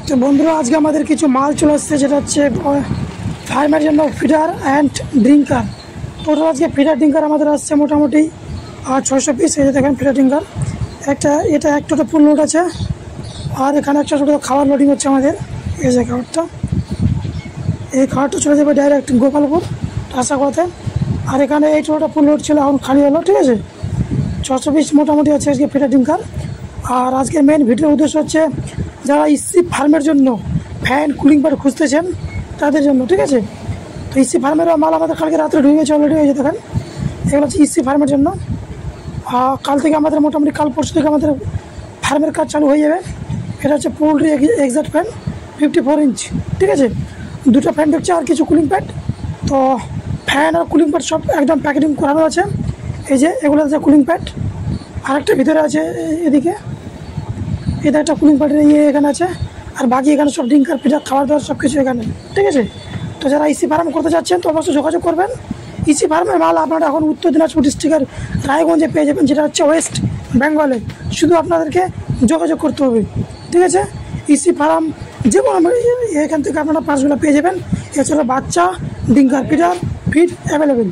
তো বন্ধুরা আজকে আমাদের কিছু মাল চলে আসছে, যেটা হচ্ছে ফার্মের জন্য ফিডার অ্যান্ড ড্রিঙ্কার। টোটাল আজকে ফিডার ড্রিঙ্কার আমাদের আসছে মোটামুটি 600 পিস। এই যে দেখেন ফিডার ড্রিঙ্কার এটা এক টোটো ফুল লোড আছে, আর এখানে একটা ছোটো খাবার লোডিং হচ্ছে আমাদের। এই যে খাবারটা, এই খাবারটা চলে যাবে ডাইরেক্ট গোপালপুর আশাকোয়াতে। আর এখানে এই টোটোটা ফুল লোড ছিল, এখন খালি হলো। ঠিক আছে, 600 পিস মোটামুটি আছে আজকে ফিডার ড্রিঙ্কার। আর আজকের মেন ভিডিওর উদ্দেশ্য হচ্ছে যারা ইসি ফার্মের জন্য ফ্যান কুলিং প্যাড খুঁজতেছেন তাদের জন্য। ঠিক আছে, তো ইসি ফার্মের মাল আমাদের কালকে রাত্রে ঢুকে গেছে অলরেডি। হয়ে দেখেন এগুলো হচ্ছে ইসি ফার্মের জন্য। কাল থেকে আমাদের মোটামুটি কাল পরশু থেকে আমাদের ফার্মের কাজ চালু হয়ে যাবে। এটা হচ্ছে পোলট্রি এক্সাক্ট ফ্যান 54 ইঞ্চ। ঠিক আছে, দুটো ফ্যান ঢুকছে আর কিছু কুলিং প্যাড। তো ফ্যান আর কুলিং প্যাড সব একদম প্যাকেটিং করানো আছে। এই যে এগুলো হচ্ছে কুলিং প্যাড, আরেকটা ভিতরে আছে এদিকে। এটা একটা কুলিং প্যাডের এখানে আছে, আর বাকি এখানে সব ড্রিঙ্কার ফিডার খাবার দাবার সব কিছু এখানে। ঠিক আছে, তো যারা ইসি ফার্ম করতে যাচ্ছেন তো অবশ্যই যোগাযোগ করবেন। ইসি ফার্মের মাল আপনারা এখন উত্তর দিনাজপুর ডিস্ট্রিক্টের রায়গঞ্জে পেয়ে যাবেন, যেটা হচ্ছে ওয়েস্ট বেঙ্গলে। শুধু আপনাদেরকে যোগাযোগ করতে হবে। ঠিক আছে, ইসি ফার্ম যে কোনো এখান থেকে আপনারা পাঁচগুলো পেয়ে যাবেন। এছাড়া বাচ্চা ড্রিঙ্কার ফিডার ফিড অ্যাভেলেবেল।